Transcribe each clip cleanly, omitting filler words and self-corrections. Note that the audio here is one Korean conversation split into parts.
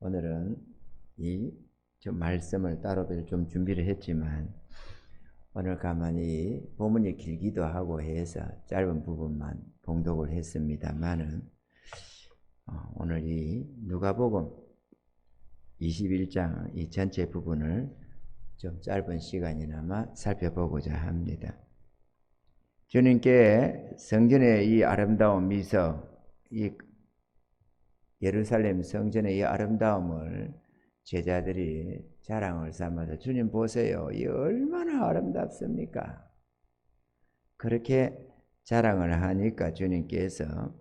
오늘은 이 좀 말씀을 따로 좀 준비를 했지만 오늘 가만히 본문이 길기도 하고 해서 짧은 부분만 봉독을 했습니다만은 오늘 이 누가복음 21장 이 전체 부분을 좀 짧은 시간이나마 살펴보고자 합니다. 주님께 성전의 이 아름다운 미서, 이 예루살렘 성전의 이 아름다움을 제자들이 자랑을 삼아서 주님 보세요, 이 얼마나 아름답습니까? 그렇게 자랑을 하니까 주님께서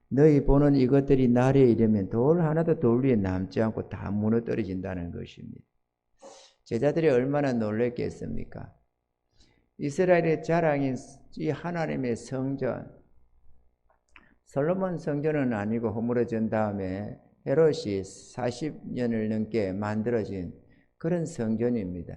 너희 보는 이것들이 날에 이르면 돌 하나도 돌 위에 남지 않고 다 무너뜨려진다는 것입니다. 제자들이 얼마나 놀랐겠습니까? 이스라엘의 자랑인 이 하나님의 성전, 솔로몬 성전은 아니고 허물어진 다음에 헤롯이 40년을 넘게 만들어진 그런 성전입니다.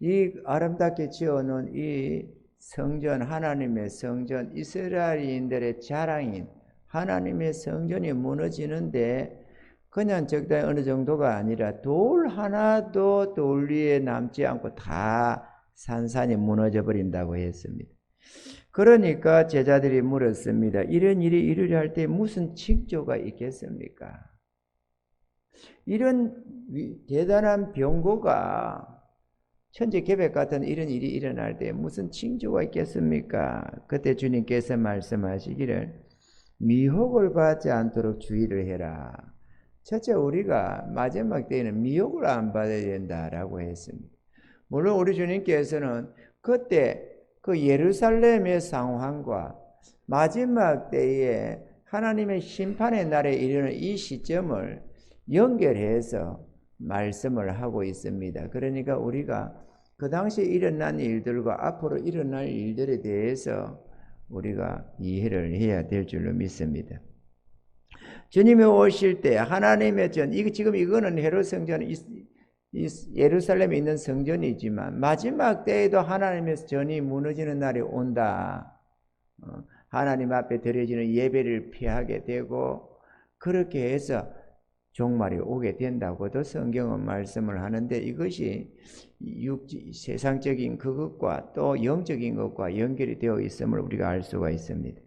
이 아름답게 지어놓은 이 성전, 하나님의 성전, 이스라엘인들의 자랑인 하나님의 성전이 무너지는데 그냥 적당히 어느 정도가 아니라 돌 하나도 돌 위에 남지 않고 다 산산이 무너져 버린다고 했습니다. 그러니까 제자들이 물었습니다. 이런 일이 일어날 할 때 무슨 징조가 있겠습니까? 이런 대단한 병고가 천지개벽 같은 이런 일이 일어날 때 무슨 징조가 있겠습니까? 그때 주님께서 말씀하시기를 미혹을 받지 않도록 주의를 해라. 첫째, 우리가 마지막 때에는 미혹을 안 받아야 된다라고 했습니다. 물론 우리 주님께서는 그때 그 예루살렘의 상황과 마지막 때에 하나님의 심판의 날에 이르는 이 시점을 연결해서 말씀을 하고 있습니다. 그러니까 우리가 그 당시에 일어난 일들과 앞으로 일어날 일들에 대해서 우리가 이해를 해야 될 줄로 믿습니다. 주님이 오실 때 하나님의 전, 지금 이거는 헤롯 성전, 예루살렘에 있는 성전이지만 마지막 때에도 하나님의 전이 무너지는 날이 온다. 하나님 앞에 드려지는 예배를 피하게 되고 그렇게 해서 종말이 오게 된다고도 성경은 말씀을 하는데 이것이 세상적인 그것과 또 영적인 것과 연결이 되어 있음을 우리가 알 수가 있습니다.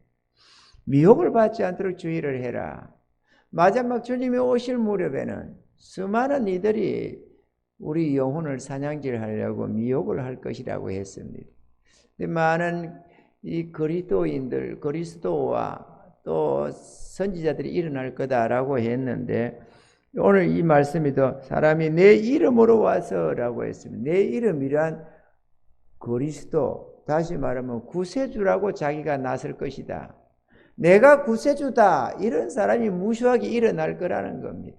미혹을 받지 않도록 주의를 해라. 마지막 주님이 오실 무렵에는 수많은 이들이 우리 영혼을 사냥질하려고 미혹을 할 것이라고 했습니다. 많은 이 그리스도인들, 그리스도와 또 선지자들이 일어날 거다라고 했는데 오늘 이 말씀이 더 사람이 내 이름으로 와서라고 했습니다. 내 이름이란 그리스도, 다시 말하면 구세주라고 자기가 나설 것이다. 내가 구세주다. 이런 사람이 무수하게 일어날 거라는 겁니다.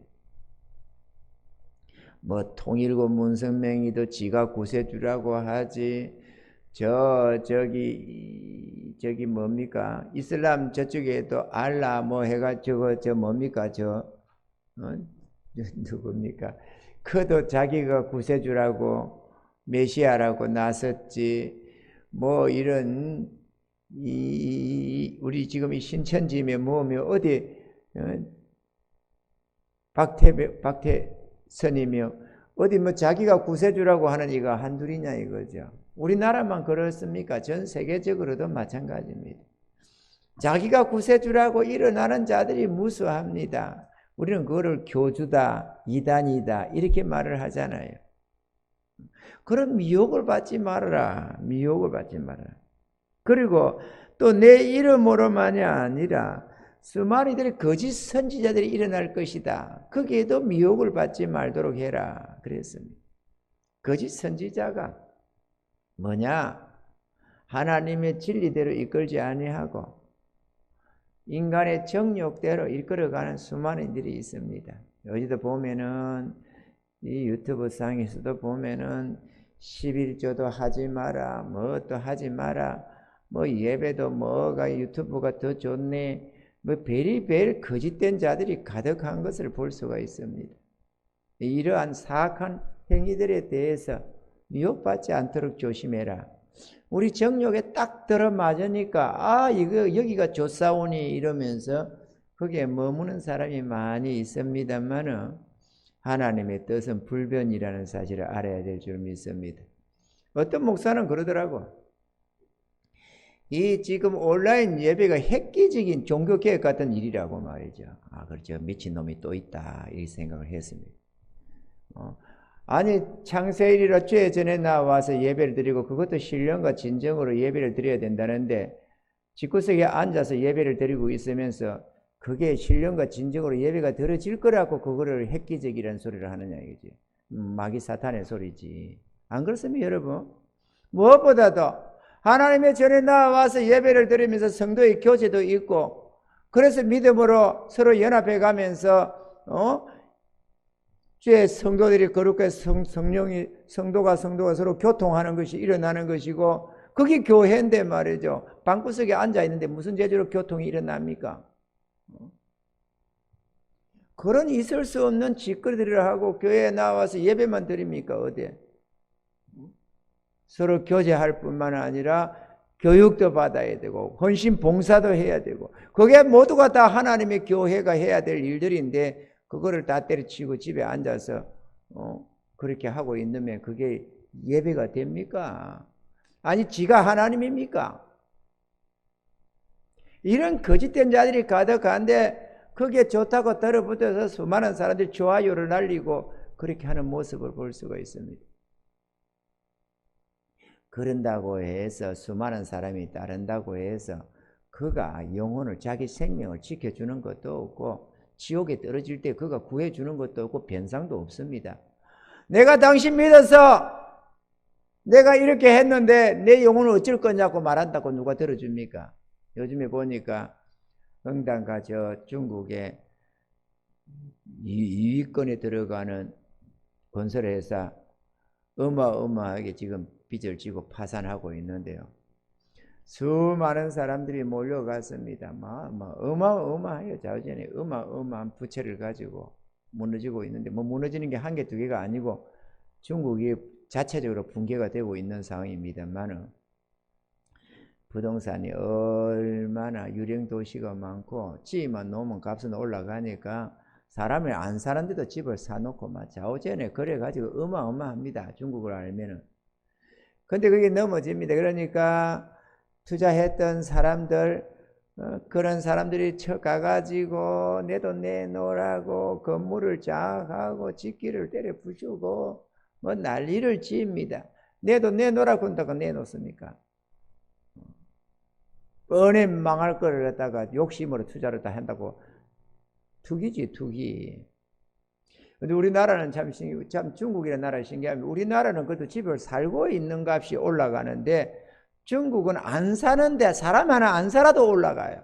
뭐 통일고 문선명이도 지가 구세주라고 하지. 저기 뭡니까? 이슬람 저쪽에도 알라 뭐 해가 저 뭡니까? 누굽니까? 그도 자기가 구세주라고 메시아라고 나섰지. 뭐 이런 우리 지금 이 신천지에 뭐며 어디 박태선이며 어디 뭐 자기가 구세주라고 하는 이가 한둘이냐 이거죠. 우리나라만 그렇습니까? 전 세계적으로도 마찬가지입니다. 자기가 구세주라고 일어나는 자들이 무수합니다. 우리는 그거를 교주다, 이단이다 이렇게 말을 하잖아요. 그런 미혹을 받지 말아라. 미혹을 받지 말아라. 그리고 또 내 이름으로만이 아니라 수많은 이들의 거짓 선지자들이 일어날 것이다. 거기에도 미혹을 받지 말도록 해라. 그랬습니다. 거짓 선지자가 뭐냐? 하나님의 진리대로 이끌지 아니하고 인간의 정욕대로 이끌어가는 수많은 일이 있습니다. 여기도 보면은 이 유튜브 상에서도 보면은 11조도 하지 마라, 뭐 또 하지 마라, 뭐 예배도 뭐가 유튜브가 더 좋네, 뭐 베리베리 거짓된 자들이 가득한 것을 볼 수가 있습니다. 이러한 사악한 행위들에 대해서 미혹받지 않도록 조심해라. 우리 정욕에 딱 들어맞으니까 이거 여기가 좋사오니 이러면서 거기에 머무는 사람이 많이 있습니다만은 하나님의 뜻은 불변이라는 사실을 알아야 될 줄 믿습니다. 어떤 목사는 그러더라고. 이 지금 온라인 예배가 획기적인 종교개혁 같은 일이라고 말이죠. 아, 그렇죠. 미친놈이 또 있다. 이 생각을 했습니다. 아니, 창세일이라 죄 전에 나와서 예배를 드리고 그것도 신령과 진정으로 예배를 드려야 된다는데 집구석에 앉아서 예배를 드리고 있으면서 그게 신령과 진정으로 예배가 드려질 거라고 그거를 획기적이라는 소리를 하느냐 이거지. 마귀 사탄의 소리지. 안 그렇습니까, 여러분? 무엇보다도 하나님의 전에 나와서 예배를 드리면서 성도의 교제도 있고 그래서 믿음으로 서로 연합해 가면서 죄 성도들이 거룩해 성도가 서로 교통하는 것이 일어나는 것이고 그게 교회인데 말이죠. 방구석에 앉아 있는데 무슨 재주로 교통이 일어납니까? 그런 있을 수 없는 짓거리들을 하고 교회에 나와서 예배만 드립니까? 어디? 서로 교제할 뿐만 아니라 교육도 받아야 되고 헌신 봉사도 해야 되고 그게 모두가 다 하나님의 교회가 해야 될 일들인데 그거를 다 때려치고 집에 앉아서 그렇게 하고 있으면 그게 예배가 됩니까? 아니 지가 하나님입니까? 이런 거짓된 자들이 가득한데 그게 좋다고 들어붙어서 수많은 사람들이 좋아요를 날리고 그렇게 하는 모습을 볼 수가 있습니다. 그런다고 해서 수많은 사람이 따른다고 해서 그가 영혼을 자기 생명을 지켜주는 것도 없고 지옥에 떨어질 때 그가 구해주는 것도 없고 변상도 없습니다. 내가 당신 믿어서 내가 이렇게 했는데 내 영혼을 어쩔 거냐고 말한다고 누가 들어줍니까? 요즘에 보니까 응당과 저 중국의 2위권에 들어가는 건설회사 어마어마하게 지금 빚을 지고 파산하고 있는데요. 수많은 사람들이 몰려갔습니다. 어마어마해요. 자우전에 어마어마한 부채를 가지고 무너지고 있는데 무너지는 게 한 개, 두 개가 아니고 중국이 자체적으로 붕괴가 되고 있는 상황입니다만은 부동산이 얼마나 유령 도시가 많고 집만 놓으면 값은 올라가니까 사람이 안 사는데도 집을 사놓고 막 좌우전에 그래가지고 어마어마합니다. 중국을 알면은. 근데 그게 넘어집니다. 그러니까 투자했던 사람들 그런 사람들이 가가지고 내 돈 내놓으라고 건물을 장악하고 집기를 때려 부수고 뭐 난리를 지읍니다. 내 돈 내놓으라고 한다고 내놓습니까? 뻔히 망할 거를 갖다가 욕심으로 투자를 다 한다고 투기지 투기. 근데 우리나라는 참 중국이라는 나라가 신기하면 우리나라는 그래도 집을 살고 있는 값이 올라가는데 중국은 안 사는데 사람 하나 안 살아도 올라가요.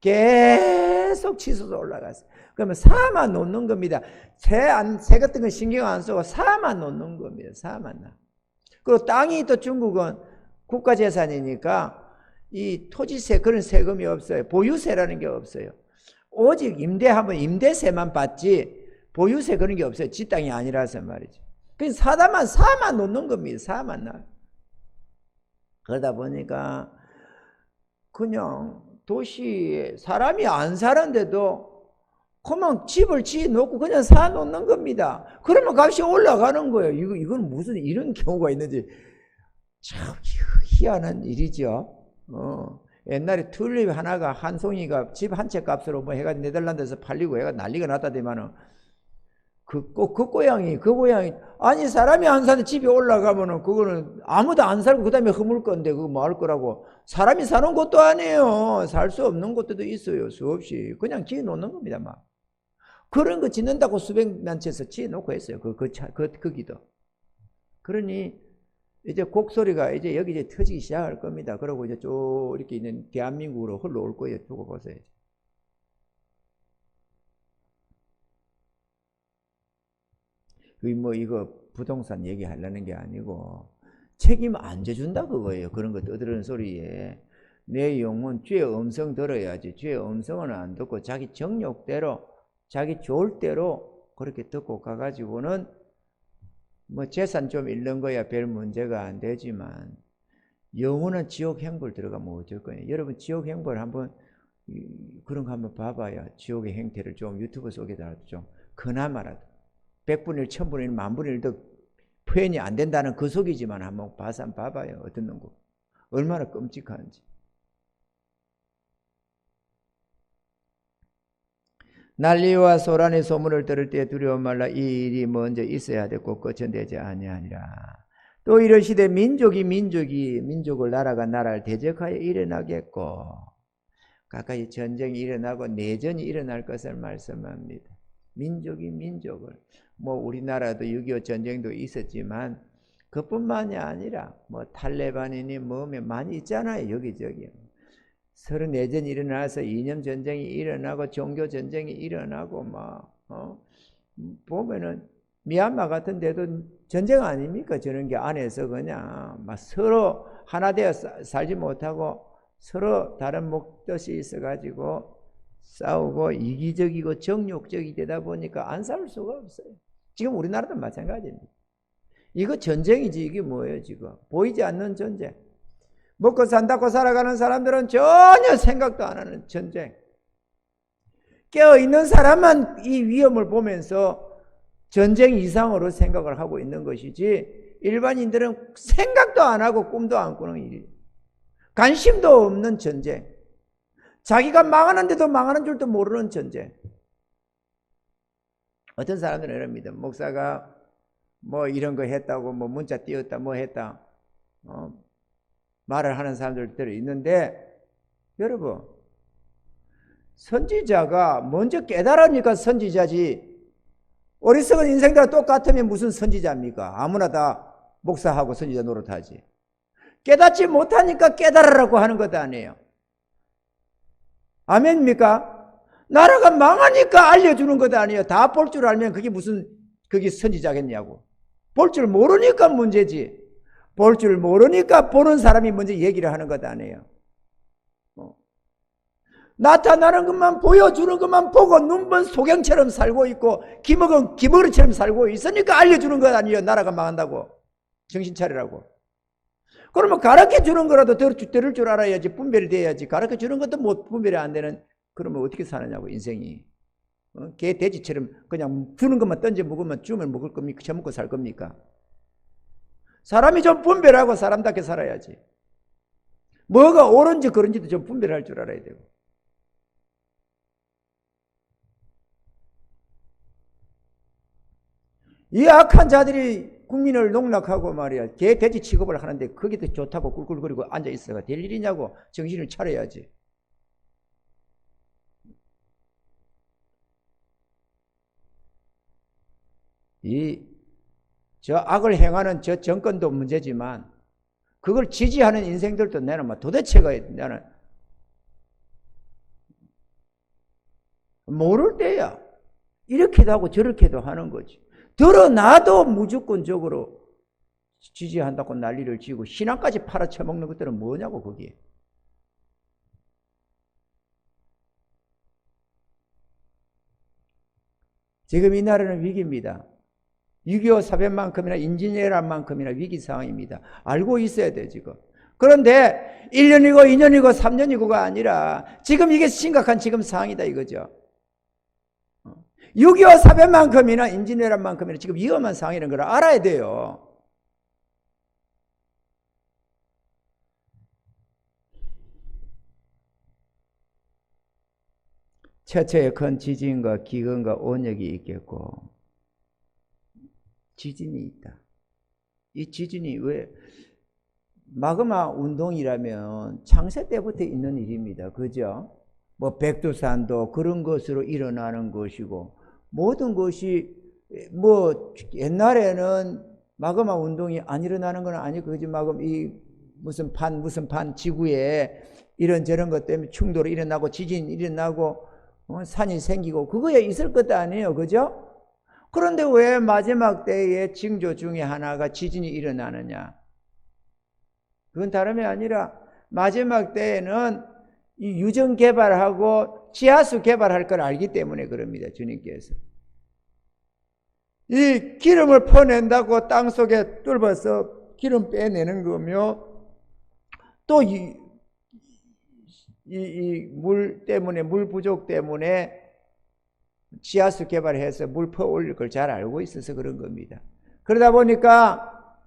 계속 치솟아 올라갔어요. 그러면 사만 놓는 겁니다. 새 같은 건 신경 안 쓰고 사만 놓는 겁니다. 사만 나. 그리고 땅이 또 중국은 국가재산이니까 이 토지세 그런 세금이 없어요. 보유세라는 게 없어요. 오직 임대하면 임대세만 받지 보유세 그런 게 없어요. 지 땅이 아니라서 말이죠. 그래서 사만 놓는 겁니다. 사만 나. 그러다 보니까 그냥 도시에 사람이 안 사는데도 그만 집을 지어놓고 그냥 사놓는 겁니다. 그러면 값이 올라가는 거예요. 이건 무슨 이런 경우가 있는지 참 희한한 일이죠. 옛날에 튤립 하나가 한 송이가 집 한 채 값으로 뭐 해가지고 네덜란드에서 팔리고 해가 난리가 났다더만은 그 고양이 아니 사람이 안 사는 집이 올라가면은 그거는 아무도 안 살고 그 다음에 허물 건데 그거 뭐 할 거라고. 사람이 사는 것도 아니에요. 살 수 없는 곳도 있어요. 수없이 그냥 지어 놓는 겁니다. 막 그런 거 짓는다고 수백만 채에서 지어 놓고 했어요. 거기도. 그러니 이제 곡소리가 이제 여기 이제 터지기 시작할 겁니다. 그러고 이제 쭉 이렇게 있는 대한민국으로 흘러올 거예요. 두고 보세요. 뭐 이거 부동산 얘기하려는 게 아니고 책임 안 져준다 그거예요. 그런 거 떠드는 소리에 내 영혼 죄의 음성 들어야지. 죄의 음성은 안 듣고 자기 정욕대로 자기 좋을 대로 그렇게 듣고 가가지고는 뭐 재산 좀 잃는 거야 별 문제가 안 되지만 영혼은 지옥 행벌 들어가면 어쩔 거예요. 여러분 지옥 행벌 한번 그런 거 한번 봐봐야 지옥의 행태를 좀 유튜브 속에다가 좀 그나마라도 100분의 1, 1000분의 1, 만분의 1도 표현이 안 된다는 그 속이지만 한번 봐봐요. 어떤 놈고 얼마나 끔찍한지. 난리와 소란의 소문을 들을 때 두려워 말라. 이 일이 먼저 있어야 되고 거천되지 아니하니라. 또 이러시되 민족을 나라가 나라를 대적하여 일어나겠고 가까이 전쟁이 일어나고 내전이 일어날 것을 말씀합니다. 민족이 민족을 우리나라도 6.25 전쟁도 있었지만 그뿐만이 아니라 탈레반이니 많이 있잖아요. 여기저기 서로 내전이 일어나서 이념 전쟁이 일어나고 종교 전쟁이 일어나고 보면은 미얀마 같은 데도 전쟁 아닙니까? 저런 게 안에서 그냥 서로 하나 되어 살지 못하고 서로 다른 목뜻이 있어가지고 싸우고 이기적이고 정욕적이 되다 보니까 안 싸울 수가 없어요. 지금 우리나라도 마찬가지입니다. 이거 전쟁이지. 이게 뭐예요 지금? 보이지 않는 전쟁. 먹고 산다고 살아가는 사람들은 전혀 생각도 안 하는 전쟁. 깨어있는 사람만 이 위험을 보면서 전쟁 이상으로 생각을 하고 있는 것이지 일반인들은 생각도 안 하고 꿈도 안 꾸는 일이에요. 관심도 없는 전쟁. 자기가 망하는데도 망하는 줄도 모르는 전쟁. 어떤 사람들은 이럽니다. 목사가 이런 거 했다고 문자 띄웠다 했다 말을 하는 사람들이 있는데 여러분 선지자가 먼저 깨달으니까 선지자지 어리석은 인생들과 똑같으면 무슨 선지자입니까? 아무나 다 목사하고 선지자 노릇하지. 깨닫지 못하니까 깨달으라고 하는 것도 아니에요. 아멘입니까? 나라가 망하니까 알려주는 것도 아니에요. 다 볼 줄 알면 그게 선지자겠냐고. 볼 줄 모르니까 문제지. 볼 줄 모르니까 보는 사람이 먼저 얘기를 하는 것 아니에요. 나타나는 것만 보여주는 것만 보고 눈먼 소경처럼 살고 있고 기머리처럼 살고 있으니까 알려주는 것 아니에요. 나라가 망한다고. 정신 차리라고. 그러면 가르쳐주는 거라도 들을 줄 알아야지. 분별이 돼야지. 가르쳐주는 것도 분별이 안 되는 그러면 어떻게 사느냐고 인생이. 개 돼지처럼 그냥 주는 것만 던져 먹으면 주면 먹을 겁니까? 처먹고 살 겁니까? 사람이 좀 분별하고 사람답게 살아야지. 뭐가 옳은지 그런지도 좀 분별할 줄 알아야 되고. 이 악한 자들이 국민을 농락하고 말이야 개 돼지 취급을 하는데 거기도 좋다고 꿀꿀거리고 앉아있어가 될 일이냐고. 정신을 차려야지. 저 악을 행하는 저 정권도 문제지만 그걸 지지하는 인생들도 나는 도대체가 나는 모를 때야 이렇게도 하고 저렇게도 하는 거지. 드러나도 무조건적으로 지지한다고 난리를 지고 신앙까지 팔아쳐먹는 것들은 뭐냐고 거기에. 지금 이 나라는 위기입니다. 6.25 사변만큼이나 인진해란만큼이나 위기 상황입니다. 알고 있어야 돼 지금. 그런데 1년이고 2년이고 3년이고가 아니라 지금 이게 심각한 지금 상황이다 이거죠. 6.25 사변만큼이나 인진해란만큼이나 지금 위험한 상황이라는 걸 알아야 돼요. 처처에 큰 지진과 기근과 온역이 있겠고 지진이 있다. 이 지진이 왜 마그마 운동이라면 창세 때부터 있는 일입니다. 그죠? 백두산도 그런 것으로 일어나는 것이고 모든 것이 옛날에는 마그마 운동이 안 일어나는 건 아니고 그지 무슨 판 지구에 이런저런 것 때문에 충돌이 일어나고 지진이 일어나고 산이 생기고 그거에 있을 것도 아니에요. 그죠? 그런데 왜 마지막 때의 징조 중에 하나가 지진이 일어나느냐? 그건 다름이 아니라 마지막 때에는 이 유전 개발하고 지하수 개발할 걸 알기 때문에 그럽니다. 주님께서. 이 기름을 퍼낸다고 땅속에 뚫어서 기름 빼내는 거며 또 이 물 때문에 물 부족 때문에 지하수 개발해서 물 퍼 올릴 걸 잘 알고 있어서 그런 겁니다. 그러다 보니까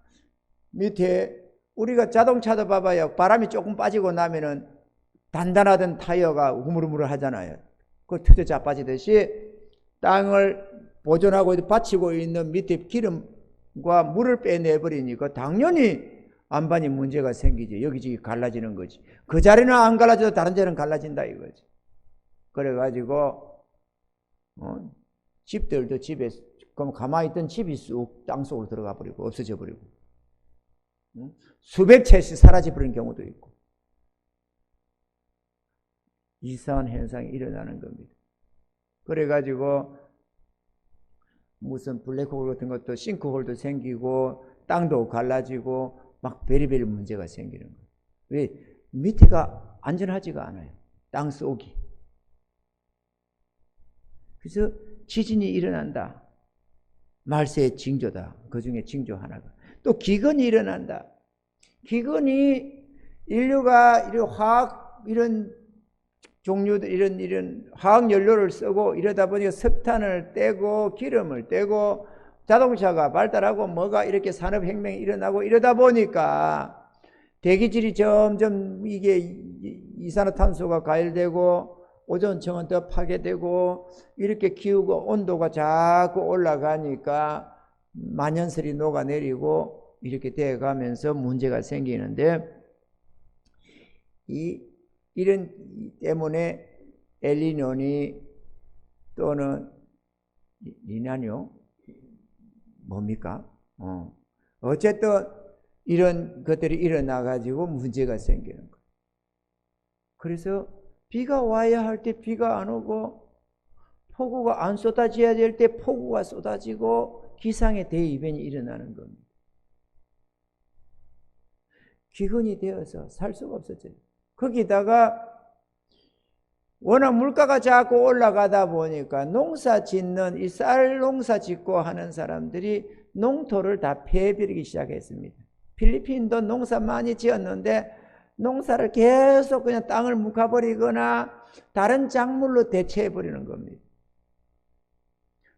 밑에 우리가 자동차도 봐봐요. 바람이 조금 빠지고 나면은 단단하던 타이어가 우물우물 하잖아요. 그 터져 자빠지듯이 땅을 보존하고 받치고 있는 밑에 기름과 물을 빼내버리니까 당연히 안반이 문제가 생기지. 여기저기 갈라지는 거지. 그 자리는 안 갈라져도 다른 자리는 갈라진다 이거지. 그래가지고 집들도 집에 그럼 가만히 있던 집이 쑥 땅속으로 들어가 버리고 없어져 버리고 수백 채씩 사라져 버리는 경우도 있고 이상한 현상이 일어나는 겁니다. 그래가지고 무슨 블랙홀 같은 것도 싱크홀도 생기고 땅도 갈라지고 막 베리베리 문제가 생기는 거예요. 왜? 밑에가 안전하지가 않아요. 땅 속이. 그래서 지진이 일어난다. 말세의 징조다. 그 중에 징조 하나가. 또 기근이 일어난다. 기근이 인류가 이런 화학 이런 종류들 이런 화학 연료를 쓰고 이러다 보니까 석탄을 떼고 기름을 떼고 자동차가 발달하고 뭐가 이렇게 산업혁명이 일어나고 이러다 보니까 대기질이 점점 이게 이산화탄소가 가열되고 오존층은 더 파괴되고 이렇게 기후가 온도가 자꾸 올라가니까 만연설이 녹아내리고 이렇게 돼가면서 문제가 생기는데 이런 때문에 엘니뇨니 또는 리나뇨 뭡니까? 어쨌든 이런 것들이 일어나 가지고 문제가 생기는 거예요. 그래서 비가 와야 할 때 비가 안 오고 폭우가 안 쏟아져야 될 때 폭우가 쏟아지고 기상의 대이변이 일어나는 겁니다. 기근이 되어서 살 수가 없었죠. 거기다가 워낙 물가가 자꾸 올라가다 보니까 농사 짓는 이 쌀 농사 짓고 하는 사람들이 농토를 다 폐버리기 시작했습니다. 필리핀도 농사 많이 지었는데 농사를 계속 그냥 땅을 묵어버리거나 다른 작물로 대체해버리는 겁니다.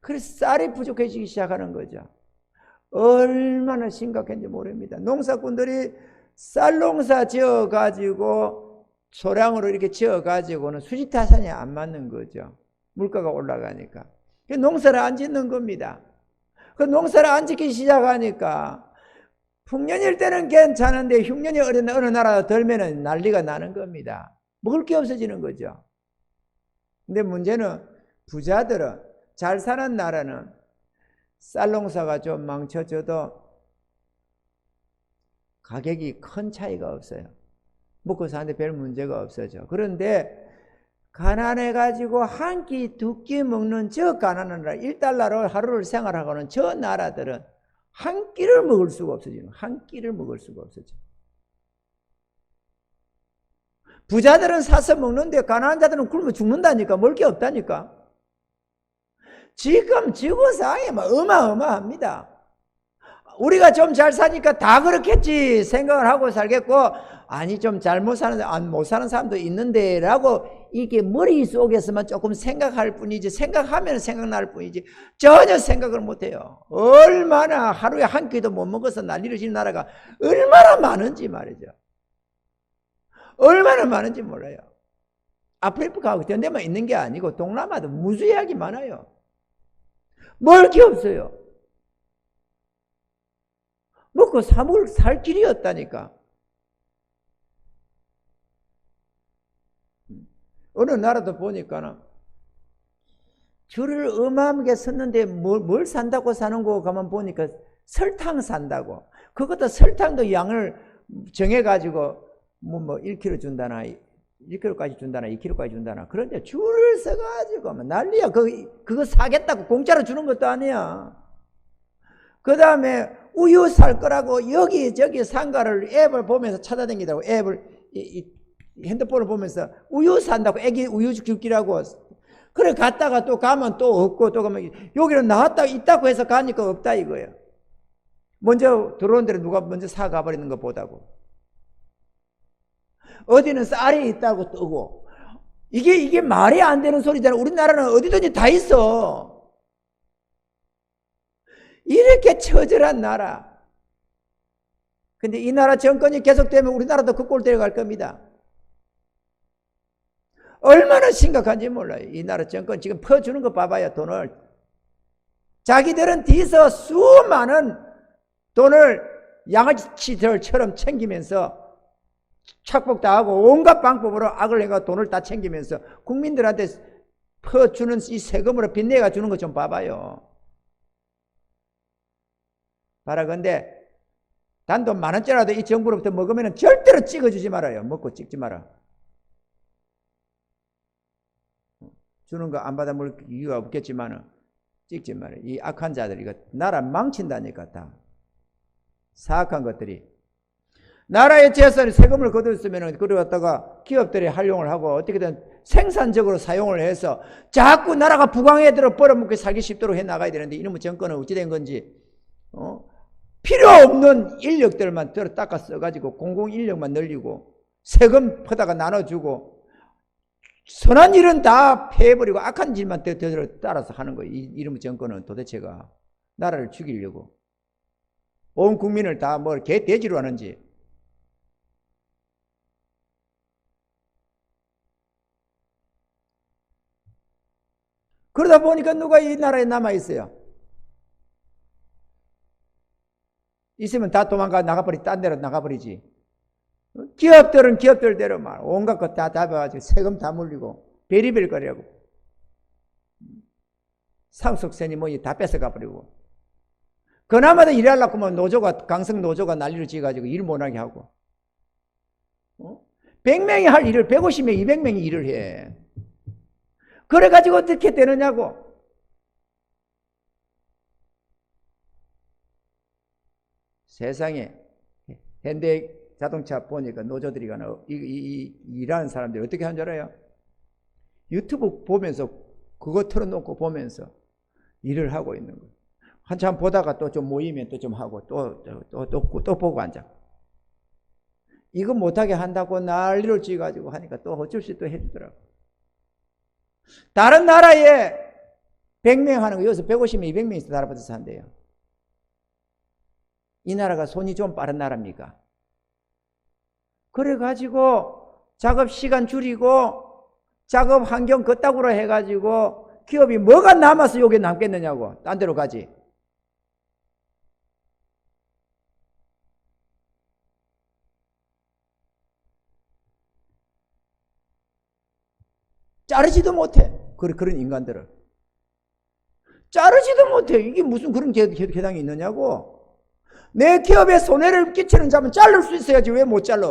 그래서 쌀이 부족해지기 시작하는 거죠. 얼마나 심각한지 모릅니다. 농사꾼들이 쌀 농사 지어가지고 소량으로 이렇게 지어가지고는 수지타산이 안 맞는 거죠. 물가가 올라가니까. 농사를 안 짓는 겁니다. 그 농사를 안 짓기 시작하니까 풍년일 때는 괜찮은데 흉년이 어느 나라 들면은 난리가 나는 겁니다. 먹을 게 없어지는 거죠. 근데 문제는 부자들은 잘 사는 나라는 쌀 농사가 좀 망쳐져도 가격이 큰 차이가 없어요. 먹고 사는데 별 문제가 없어져. 그런데 가난해가지고 한 끼, 두 끼 먹는 저 가난한 나라, 1달러로 하루를 생활하고는 저 나라들은 한 끼를 먹을 수가 없어지는, 한 끼를 먹을 수가 없어져. 부자들은 사서 먹는데 가난한 자들은 굶어 죽는다니까. 먹을 게 없다니까. 지금 지구상이 어마어마합니다. 우리가 좀 잘 사니까 다 그렇겠지 생각을 하고 살겠고, 아니 좀 잘못 사는 못 사는 사람도 있는데 라고 이게 머릿속에서만 조금 생각할 뿐이지, 생각하면 생각날 뿐이지 전혀 생각을 못해요. 얼마나 하루에 한 끼도 못 먹어서 난리를 치는 나라가 얼마나 많은지 말이죠. 얼마나 많은지 몰라요. 아프리카하고 그런 데만 있는 게 아니고 동남아도 무수하게 많아요. 먹을 게 없어요. 먹고 살 길이 없다니까. 어느 나라도 보니까는 줄을 어마어마하게 섰는데 뭘 산다고 사는 거 가만 보니까 설탕 산다고. 그것도 설탕도 양을 정해가지고 뭐 1kg 준다나 1kg까지 준다나 2kg까지 준다나. 그런데 줄을 서가지고 난리야. 그거 사겠다고 공짜로 주는 것도 아니야. 그 다음에 우유 살 거라고 여기저기 상가를 앱을 보면서 찾아다니다고 앱을 핸드폰을 보면서 우유 산다고 애기 우유 줄기라고. 그래 갔다가 또 가면 또 없고 또 가면 여기는 나왔다 있다고 해서 가니까 없다 이거예요. 먼저 들어온 데를 누가 먼저 사가 버리는 것보다고. 어디는 쌀이 있다고 뜨고 이게 말이 안 되는 소리잖아. 우리나라는 어디든지 다 있어. 이렇게 처절한 나라. 근데 이 나라 정권이 계속되면 우리나라도 그 꼴 데려갈 겁니다. 얼마나 심각한지 몰라요. 이 나라 정권 지금 퍼주는 거 봐봐요. 돈을. 자기들은 뒤에서 수많은 돈을 양아치들처럼 챙기면서 착복 다 하고 온갖 방법으로 악을 해가 돈을 다 챙기면서 국민들한테 퍼주는 이 세금으로 빚내가 주는 거 좀 봐봐요. 바라건대 단돈 10,000원짜리라도 이 정부로부터 먹으면 절대로 찍어주지 말아요. 먹고 찍지 마라. 주는 거 안 받아 먹을 이유가 없겠지만 찍지 마라. 이 악한 자들이 이거 나라 망친다니까. 다 사악한 것들이. 나라의 재산이 세금을 거뒀으면 그걸 갖다가 기업들이 활용을 하고 어떻게든 생산적으로 사용을 해서 자꾸 나라가 부강에 들어 벌어먹게 살기 쉽도록 해나가야 되는데 이놈의 정권은 어찌 된 건지 필요 없는 인력들만 들어 닦아 써가지고 공공인력만 늘리고 세금 퍼다가 나눠주고 선한 일은 다 폐해버리고 악한 일만 따라서 하는 거예요. 이놈의 정권은 도대체가 나라를 죽이려고 온 국민을 다 뭐 개돼지로 하는지. 그러다 보니까 누가 이 나라에 남아있어요? 있으면 다 딴 데로 나가버리지. 기업들은 기업들대로 말 온갖 것 다 잡아가지고 세금 다 물리고 베리벨거리하고 상속세니 뭐니 다 뺏어가버리고 그나마도 일하려고 하면 노조가 강성 노조가 난리를 지어가지고 일 못하게 하고 100명이 할 일을 150명 200명이 일을 해. 그래가지고 어떻게 되느냐고. 세상에 현대 자동차 보니까 노조들이 일하는 사람들이 어떻게 하는 줄 알아요? 유튜브 보면서 그거 틀어놓고 보면서 일을 하고 있는 거예요. 한참 보다가 또 좀 모이면 또 좀 하고 또 보고 앉아. 이거 못하게 한다고 난리를 지어가지고 하니까 또 어쩔 수 없이 또 해주더라고. 다른 나라에 100명 하는 거 여기서 150명 200명이 달아붙어서 한대요. 이 나라가 손이 좀 빠른 나라입니까? 그래가지고 작업 시간 줄이고 작업 환경 그따구로 해가지고 기업이 뭐가 남아서 여기 남겠느냐고. 딴 데로 가지. 자르지도 못해. 그런 인간들을. 자르지도 못해. 이게 무슨 그런 개당이 있느냐고. 내 기업에 손해를 끼치는 자면 자를 수 있어야지 왜 못 잘라.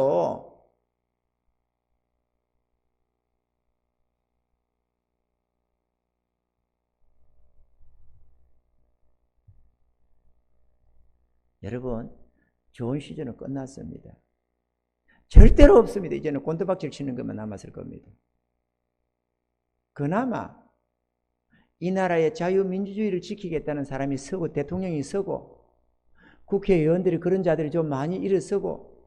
여러분 좋은 시즌은 끝났습니다. 절대로 없습니다. 이제는 곤두박질 치는 것만 남았을 겁니다. 그나마 이 나라의 자유민주주의를 지키겠다는 사람이 서고 대통령이 서고 국회의원들이 그런 자들이 좀 많이 일어서고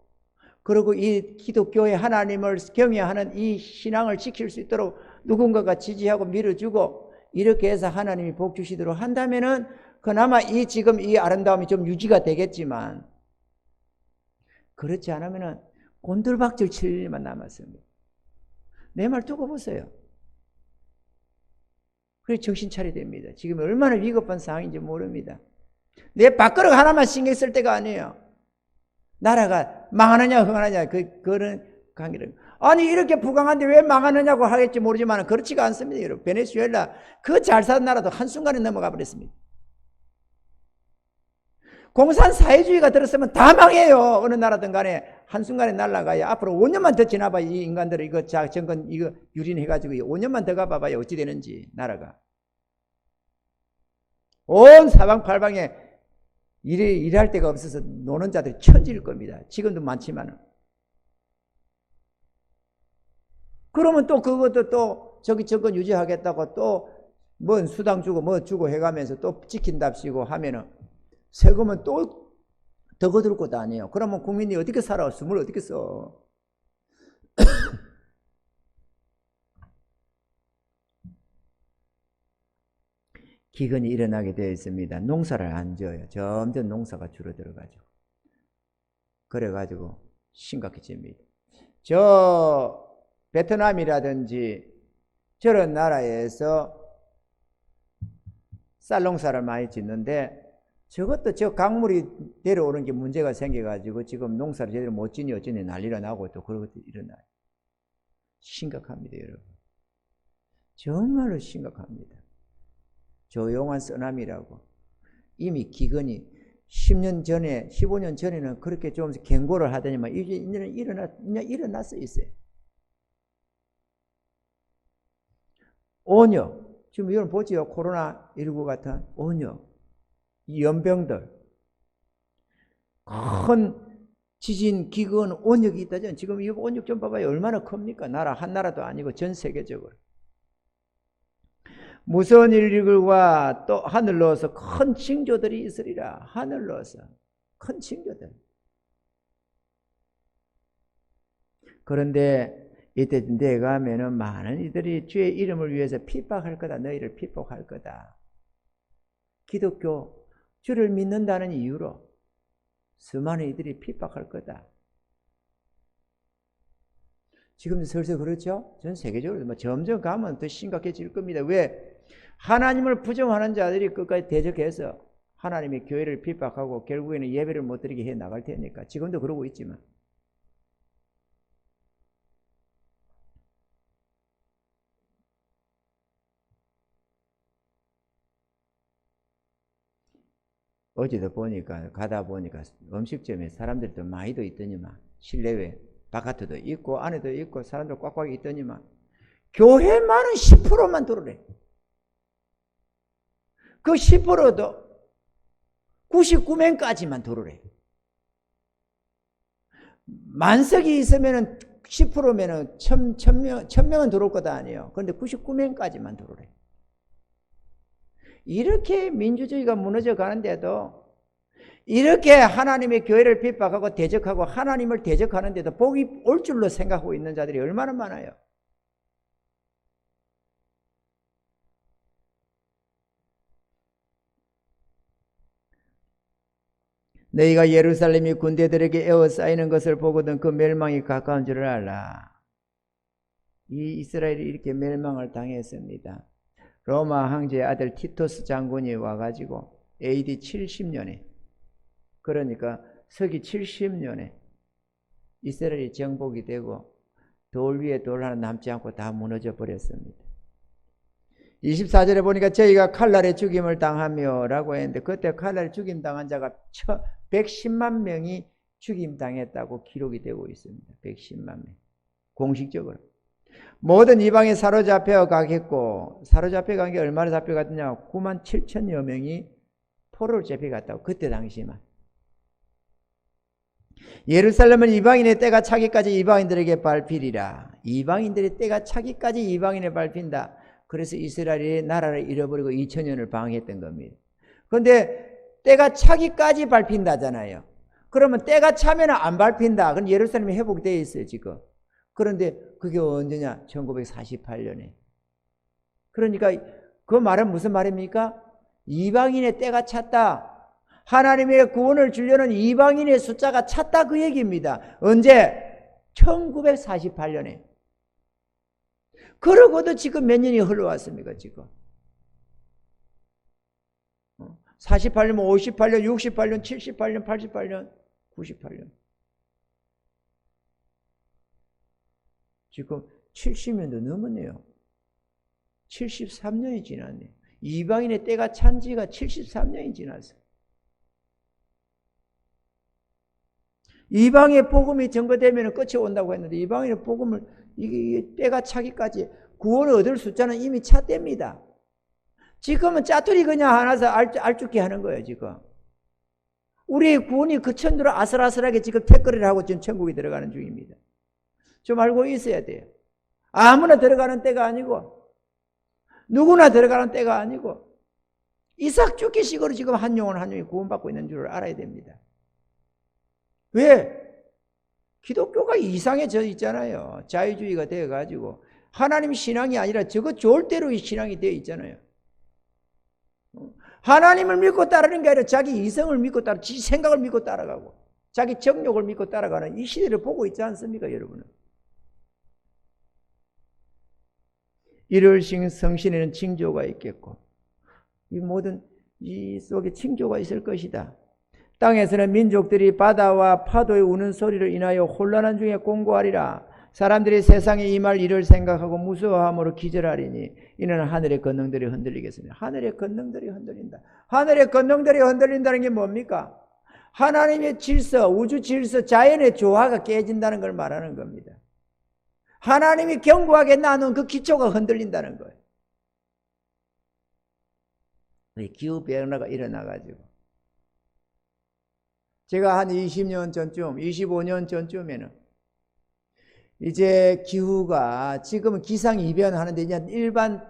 그리고 이 기독교의 하나님을 경외하는 이 신앙을 지킬 수 있도록 누군가가 지지하고 밀어주고 이렇게 해서 하나님이 복 주시도록 한다면은 그나마 지금 이 아름다움이 좀 유지가 되겠지만 그렇지 않으면은 곤들박질 칠 일만 남았습니다. 내 말 두고 보세요. 그래 정신 차려야 됩니다. 지금 얼마나 위급한 상황인지 모릅니다. 내 밥그릇 하나만 신경 쓸 때가 아니에요. 나라가 망하느냐 흥하느냐 그런 관계를. 아니 이렇게 부강한데 왜 망하느냐고 하겠지 모르지만 그렇지가 않습니다. 여러분 베네수엘라 그 잘 사는 나라도 한순간에 넘어가 버렸습니다. 공산 사회주의가 들었으면 다 망해요. 어느 나라든 간에 한순간에 날아가요. 앞으로 5년만 더 지나봐요. 이 인간들을 이거 정권 이거 유린해가지고 5년만 더 가봐봐요. 어찌 되는지 나라가. 온 사방팔방에 일할 데가 없어서 노는 자들이 천지일 겁니다. 지금도 많지만은. 그러면 또 그것도 또 저기 정권 유지하겠다고 또 뭔 수당 주고 뭐 주고 해가면서 또 지킨답시고 하면은 세금은 또 더 거둘 것도 아니에요. 그러면 국민이 어떻게 살아? 숨을 어떻게 써? 기근이 일어나게 되어 있습니다. 농사를 안 지어요. 점점 농사가 줄어들어가지고. 그래가지고 심각해집니다. 저 베트남이라든지 저런 나라에서 쌀 농사를 많이 짓는데 저것도 저 강물이 내려오는 게 문제가 생겨가지고 지금 농사를 제대로 못 지니 어쩌니 난리가 나고 또 그런 것도 일어나요. 심각합니다, 여러분. 정말로 심각합니다. 조용한 쓰나미라고. 이미 기근이 10년 전에, 15년 전에는 그렇게 좀 경고를 하더니만 이제 일어났어 있어요. 온역. 지금 여러분 보지요? 코로나19 같은 온역. 이 연병들. 큰 지진, 기근, 온역이 있다죠. 지금 이 온역 좀 봐봐요. 얼마나 큽니까? 나라, 한 나라도 아니고 전 세계적으로. 무서운 일들과 또 하늘 넣어서 큰 징조들이 있으리라. 하늘 넣어서 큰 징조들. 그런데 이때 내가 가면은 많은 이들이 주의 이름을 위해서 핍박할 거다. 너희를 핍박할 거다. 기독교 주를 믿는다는 이유로 수많은 이들이 핍박할 거다. 지금도 슬슬 그렇죠? 전 세계적으로 뭐 점점 가면 더 심각해질 겁니다. 왜? 하나님을 부정하는 자들이 끝까지 대적해서 하나님의 교회를 핍박하고 결국에는 예배를 못 드리게 해 나갈 테니까. 지금도 그러고 있지만. 어제도 보니까 가다 보니까 음식점에 사람들도 많이도 있더니만 실내외 바깥에도 있고 안에도 있고 사람들 꽉꽉 있더니만 교회만은 10%만 들어오래. 그 10%도 99명까지만 들어오래. 만석이 있으면은 10%면은 1000명은 들어올 거다 아니에요. 그런데 99명까지만 들어오래. 이렇게 민주주의가 무너져 가는데도 이렇게 하나님의 교회를 핍박하고 대적하고 하나님을 대적하는데도 복이 올 줄로 생각하고 있는 자들이 얼마나 많아요. 너희가 예루살렘이 군대들에게 에워싸이는 것을 보거든 그 멸망이 가까운 줄을 알라. 이 이스라엘이 이렇게 멸망을 당했습니다. 로마 황제의 아들 티토스 장군이 와가지고 AD 70년에 그러니까 서기 70년에 이스라엘이 정복이 되고 돌 위에 돌 하나 남지 않고 다 무너져 버렸습니다. 24절에 보니까 저희가 칼날에 죽임을 당하며 라고 했는데 그때 칼날에 죽임 당한 자가 110만 명이 죽임 당했다고 기록이 되고 있습니다. 110만 명. 공식적으로. 모든 이방에 사로잡혀 가겠고 사로잡혀 간 게 얼마나 잡혀갔느냐 9만 7천여 명이 포로로 잡혀갔다고 그때 당시만. 예루살렘은 이방인의 때가 차기까지 이방인들에게 밟히리라. 이방인들의 때가 차기까지 이방인에 밟힌다. 그래서 이스라엘이 나라를 잃어버리고 2000년을 방해했던 겁니다. 그런데 때가 차기까지 밟힌다잖아요. 그러면 때가 차면 안 밟힌다. 그럼 예루살렘이 회복되어 있어요 지금. 그런데 그게 언제냐? 1948년에. 그러니까 그 말은 무슨 말입니까? 이방인의 때가 찼다. 하나님의 구원을 주려는 이방인의 숫자가 찼다 그 얘기입니다. 언제? 1948년에. 그러고도 지금 몇 년이 흘러왔습니까 지금? 48년, 58년, 68년, 78년, 88년, 98년. 지금 70년도 넘었네요. 73년이 지났네요. 이방인의 때가 찬 지가 73년이 지났어요. 이방의 복음이 전거되면 끝이 온다고 했는데 이방인의 복음을 이게 때가 차기까지 구원을 얻을 숫자는 이미 찼답니다. 지금은 짜투리 그냥 하나서 알죽게 하는 거예요 지금. 우리의 구원이 그 천도로 아슬아슬하게 지금 태거리를 하고 지금 천국에 들어가는 중입니다. 좀 알고 있어야 돼요. 아무나 들어가는 때가 아니고 누구나 들어가는 때가 아니고 이삭 죽기식으로 지금 한 영혼 한 영혼이 구원받고 있는 줄을 알아야 됩니다. 왜? 기독교가 이상해져 있잖아요. 자유주의가 되어가지고 하나님 신앙이 아니라 저거 좋을 대로 신앙이 되어 있잖아요. 하나님을 믿고 따르는 게 아니라 자기 이성을 믿고 따라, 지 생각을 믿고 따라가고 자기 정욕을 믿고 따라가는 이 시대를 보고 있지 않습니까, 여러분은? 이를 성신에는 징조가 있겠고 이 모든 이 속에 징조가 있을 것이다. 땅에서는 민족들이 바다와 파도의 우는 소리를 인하여 혼란한 중에 공고하리라. 사람들이 세상에 임할 일을 생각하고 무서워함으로 기절하리니 이는 하늘의 권능들이 흔들리겠습니다. 하늘의 권능들이 흔들린다. 하늘의 권능들이 흔들린다는 게 뭡니까? 하나님의 질서, 우주 질서, 자연의 조화가 깨진다는 걸 말하는 겁니다. 하나님이 견고하게 나눈 그 기초가 흔들린다는 거예요. 기후변화가 일어나가지고 제가 한 20년 전쯤, 25년 전쯤에는 이제 기후가 지금은 기상이변 하는데 이제 일반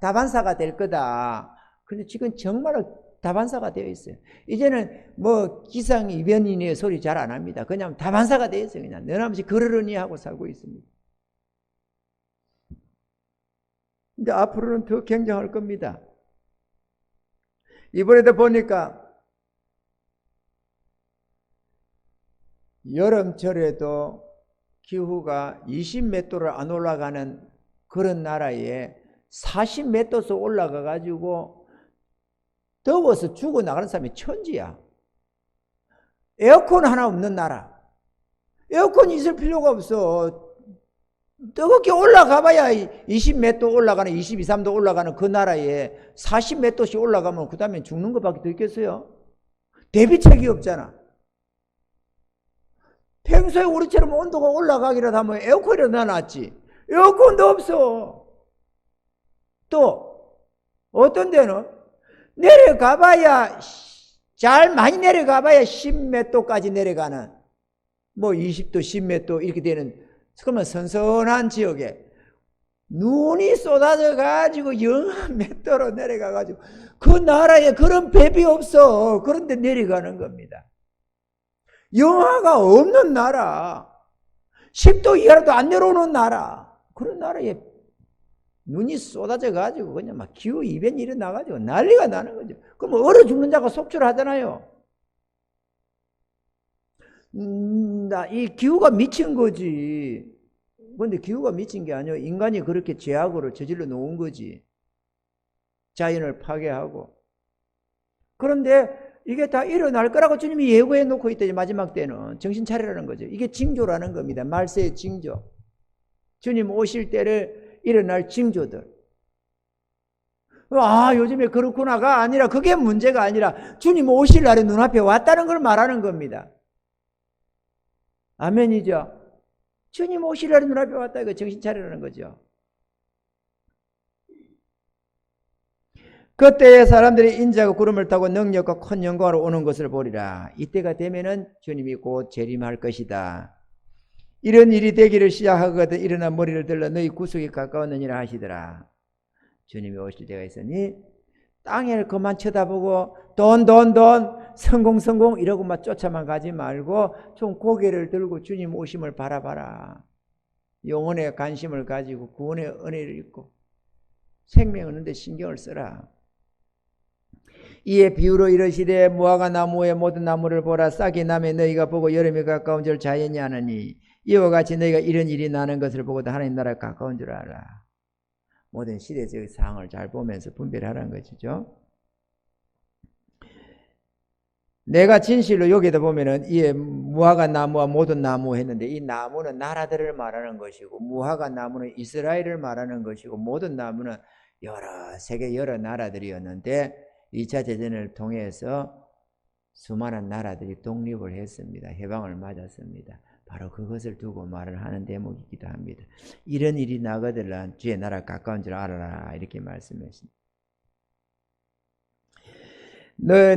다반사가 될 거다. 근데 지금 정말로 다반사가 되어 있어요. 이제는 뭐 기상이변이니 소리 잘 안 합니다. 그냥 다반사가 되어 있어요. 그냥 너나없이 그러려니 하고 살고 있습니다. 근데 앞으로는 더 굉장할 겁니다. 이번에도 보니까 여름철에도 기후가 20 몇 도를 안 올라가는 그런 나라에 40 몇 도씩 올라가 가지고 더워서 죽어나가는 사람이 천지야. 에어컨 하나 없는 나라. 에어컨이 있을 필요가 없어. 뜨겁게 올라가 봐야 20 몇 도 올라가는 22, 3도 올라가는 그 나라에 40 몇 도씩 올라가면 그 다음에 죽는 것밖에 더 있겠어요? 대비책이 없잖아. 평소에 우리처럼 온도가 올라가기라도 하면 에어컨이라도 놔놨지. 에어컨도 없어. 또 어떤 데는 내려가봐야 잘 많이 내려가봐야 10 몇 도까지 내려가는 뭐 20도 10 몇 도 이렇게 되는 그러면 선선한 지역에 눈이 쏟아져 가지고 영하 몇 도로 내려가 가지고 그 나라에 그런 배비 없어. 그런데 내려가는 겁니다. 영하가 없는 나라, 10도 이하로도 안 내려오는 나라, 그런 나라에 눈이 쏟아져 가지고 그냥 막 기후 이변이 일어나 가지고 난리가 나는 거죠. 그럼 얼어 죽는 자가 속출하잖아요. 이 기후가 미친 거지. 그런데 기후가 미친 게 아니고 인간이 그렇게 죄악으로 저질러 놓은 거지. 자연을 파괴하고. 그런데 이게 다 일어날 거라고 주님이 예고해 놓고 있다. 마지막 때는 정신 차리라는 거죠. 이게 징조라는 겁니다. 말세의 징조. 주님 오실 때를 일어날 징조들. 아, 요즘에 그렇구나가 아니라 그게 문제가 아니라 주님 오실 날에 눈앞에 왔다는 걸 말하는 겁니다. 아멘이죠. 주님 오실 날에 눈앞에 왔다. 이거 정신 차리라는 거죠. 그때에 사람들이 인자가 구름을 타고 능력과 큰 영광으로 오는 것을 보리라. 이때가 되면은 주님이 곧 재림할 것이다. 이런 일이 되기를 시작하거든 일어나 머리를 들러 너희 구속이 가까웠느니라 하시더라. 주님이 오실 때가 있으니 땅을 그만 쳐다보고 돈 성공 이러고만 쫓아만 가지 말고 좀 고개를 들고 주님 오심을 바라봐라. 영혼의 관심을 가지고 구원의 은혜를 입고 생명 얻는 데 신경을 써라. 이에 비유로 이르시되 무화과 나무의 모든 나무를 보라. 싹이 나매 너희가 보고 여름이 가까운 줄 자연히 아느니 이와 같이 너희가 이런 일이 나는 것을 보고도 하나님 나라가 가까운 줄 알아. 모든 시대적 상황을 잘 보면서 분별하라는 것이죠. 내가 진실로 여기다 보면은 이 무화과 나무와 모든 나무 했는데 이 나무는 나라들을 말하는 것이고 무화과 나무는 이스라엘을 말하는 것이고 모든 나무는 세계 여러 나라들이었는데 2차 대전을 통해서 수많은 나라들이 독립을 했습니다. 해방을 맞았습니다. 바로 그것을 두고 말을 하는 대목이기도 합니다. 이런 일이 나거들란 주의 나라 가까운 줄 알아라 이렇게 말씀했습니다.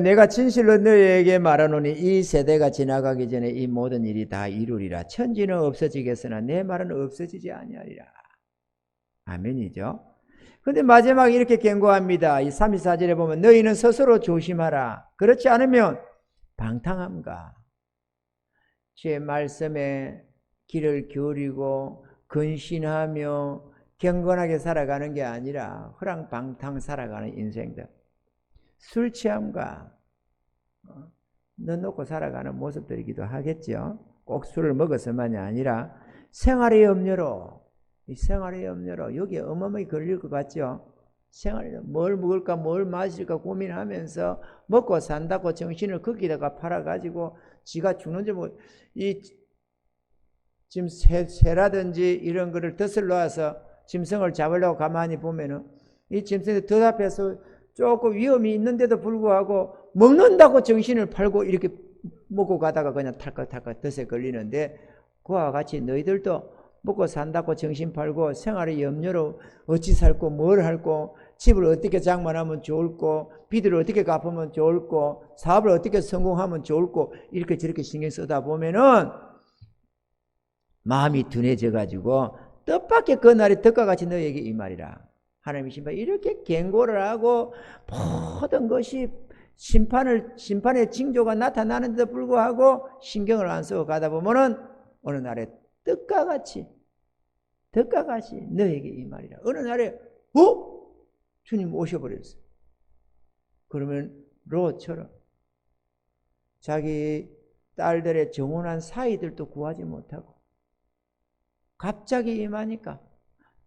내가 진실로 너희에게 말하노니 이 세대가 지나가기 전에 이 모든 일이 다 이루리라. 천지는 없어지겠으나 내 말은 없어지지 아니하리라. 아멘이죠. 근데 마지막에 이렇게 경고합니다. 이 34절에 보면 너희는 스스로 조심하라. 그렇지 않으면 방탕함과 주의 말씀에 귀를 기울이고 근신하며 경건하게 살아가는 게 아니라 허랑방탕 살아가는 인생들. 술 취함과 넣어놓고 살아가는 모습들이기도 하겠죠. 꼭 술을 먹어서만이 아니라 생활의 염려로, 이 생활의 염려로 여기에 어마어마하게 걸릴 것 같죠. 생활에 뭘 먹을까 뭘 마실까 고민하면서 먹고 산다고 정신을 거기다가 팔아가지고 지가 죽는 줄 모르고 이 지금 새라든지 이런 거를 덫을 놓아서 짐승을 잡으려고 가만히 보면은 이 짐승이 덫 앞에서 조금 위험이 있는데도 불구하고 먹는다고 정신을 팔고 이렇게 먹고 가다가 그냥 탈깍탈깍 덫에 걸리는데, 그와 같이 너희들도 먹고 산다고 정신 팔고 생활의 염려로 어찌 살고 뭘 할고 집을 어떻게 장만하면 좋을고 빚을 어떻게 갚으면 좋을고 사업을 어떻게 성공하면 좋을고 이렇게 저렇게 신경 쓰다 보면은 마음이 둔해져 가지고 뜻밖의 그날이 덕과 같이 너에게 이 말이라. 하나님의 심판 이렇게 경고를 하고 모든 것이 심판의 징조가 나타나는데도 불구하고 신경을 안 쓰고 가다 보면은 어느 날에 떡과 같이 너에게 이 말이라. 어느 날에 주님 오셔버렸어. 그러면 롯처럼 자기 딸들의 정혼한 사이들도 구하지 못하고 갑자기 임하니까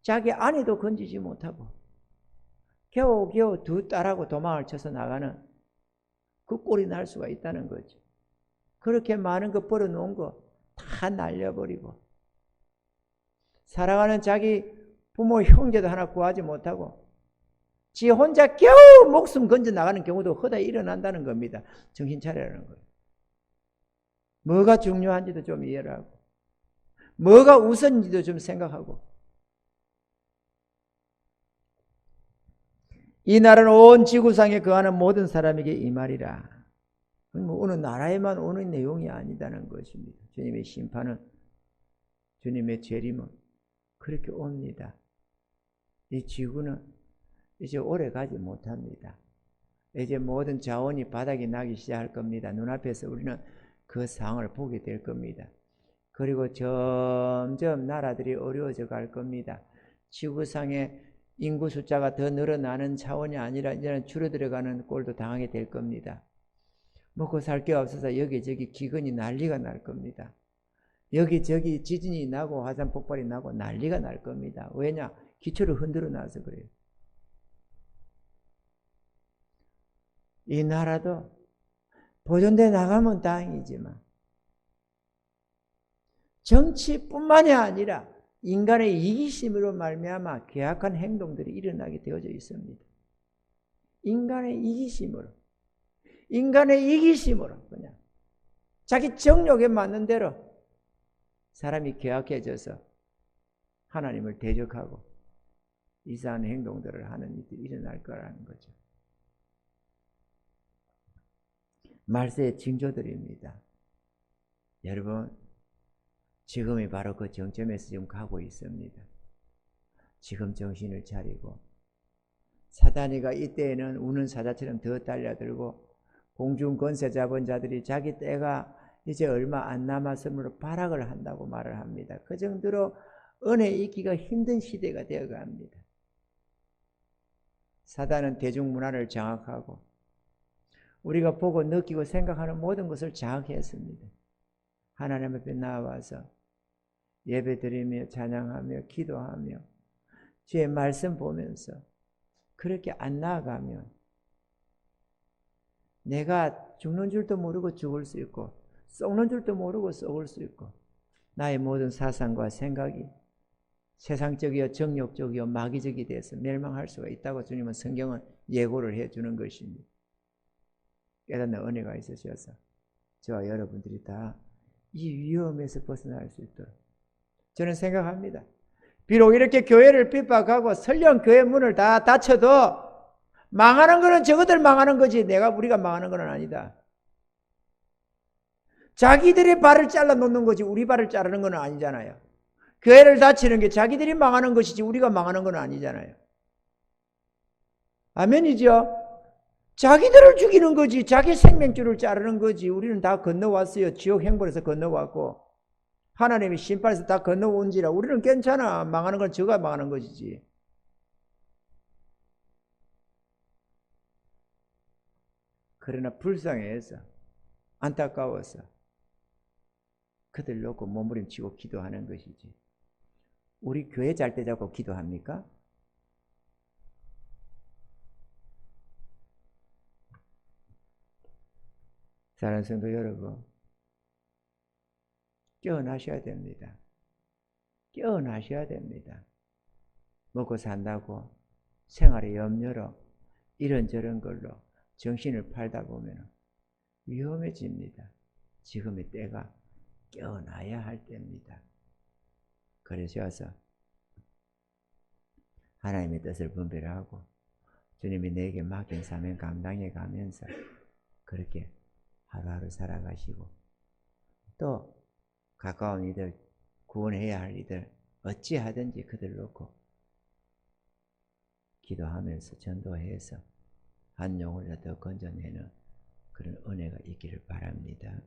자기 아내도 건지지 못하고 겨우겨우 두 딸하고 도망을 쳐서 나가는 그 꼴이 날 수가 있다는 거죠. 그렇게 많은 거 벌어놓은 거 다 날려버리고 사랑하는 자기 부모 형제도 하나 구하지 못하고 지 혼자 겨우 목숨 건져 나가는 경우도 허다히 일어난다는 겁니다. 정신 차리라는 거예요. 뭐가 중요한지도 좀 이해를 하고 뭐가 우선인지도 좀 생각하고. 이 날은 온 지구상에 거하는 모든 사람에게 이 말이라. 뭐 어느 나라에만 오는 내용이 아니다는 것입니다. 주님의 심판은, 주님의 재림은 그렇게 옵니다. 이 지구는 이제 오래 가지 못합니다. 이제 모든 자원이 바닥이 나기 시작할 겁니다. 눈앞에서 우리는 그 상황을 보게 될 겁니다. 그리고 점점 나라들이 어려워져 갈 겁니다. 지구상의 인구 숫자가 더 늘어나는 차원이 아니라 이제는 줄어들어가는 꼴도 당하게 될 겁니다. 먹고 살 게 없어서 여기저기 기근이 난리가 날 겁니다. 여기저기 지진이 나고 화산 폭발이 나고 난리가 날 겁니다. 왜냐? 기초를 흔들어 놔서 그래요. 이 나라도 보존돼 나가면 다행이지만 정치뿐만이 아니라 인간의 이기심으로 말미암아 괴악한 행동들이 일어나게 되어져 있습니다. 인간의 이기심으로 그냥 자기 정욕에 맞는 대로 사람이 괴악해져서 하나님을 대적하고 이상한 행동들을 하는 일이 일어날 거라는 거죠. 말세의 징조들입니다. 여러분, 지금이 바로 그 정점에서 지금 가고 있습니다. 지금 정신을 차리고 사단이가 이때에는 우는 사자처럼 더 달려들고 공중 권세 잡은 자들이 자기 때가 이제 얼마 안 남았으므로 발악을 한다고 말을 합니다. 그 정도로 은혜 잊기가 힘든 시대가 되어갑니다. 사단은 대중문화를 장악하고 우리가 보고 느끼고 생각하는 모든 것을 장악했습니다. 하나님 앞에 나와서 예배드리며 찬양하며 기도하며 주의 말씀 보면서 그렇게 안 나아가면 내가 죽는 줄도 모르고 죽을 수 있고 썩는 줄도 모르고 썩을 수 있고 나의 모든 사상과 생각이 세상적이요 정욕적이요 마귀적이 돼서 멸망할 수가 있다고 주님은 성경은 예고를 해주는 것입니다. 깨닫는 은혜가 있으셔서 저와 여러분들이 다 이 위험에서 벗어날 수 있도록 저는 생각합니다. 비록 이렇게 교회를 핍박하고 설령 교회 문을 다 닫혀도 망하는 거는 저것들 망하는 거지 우리가 망하는 건 아니다. 자기들의 발을 잘라 놓는 거지 우리 발을 자르는 건 아니잖아요. 교회를 닫히는 게 자기들이 망하는 것이지 우리가 망하는 건 아니잖아요. 아멘이죠? 자기들을 죽이는 거지 자기 생명줄을 자르는 거지. 우리는 다 건너왔어요. 지옥 행벌에서 건너왔고 하나님이 심판에서 다 건너온지라 우리는 괜찮아. 망하는 건 저가 망하는 것이지. 그러나 불쌍해서 안타까워서 그들 놓고 몸부림치고 기도하는 것이지. 우리 교회 잘 때 잡고 기도합니까? 사랑하는 성도 여러분, 깨어나셔야 됩니다. 깨어나셔야 됩니다. 먹고 산다고 생활의 염려로 이런저런 걸로 정신을 팔다 보면 위험해집니다. 지금의 때가 깨어나야 할 때입니다. 그러셔서 하나님의 뜻을 분별하고 주님이 내게 맡긴 사명 감당해 가면서 그렇게 하루하루 살아가시고, 또 가까운 이들, 구원해야 할 이들 어찌하든지 그들 놓고 기도하면서 전도해서 한 영혼을 더 건져내는 그런 은혜가 있기를 바랍니다.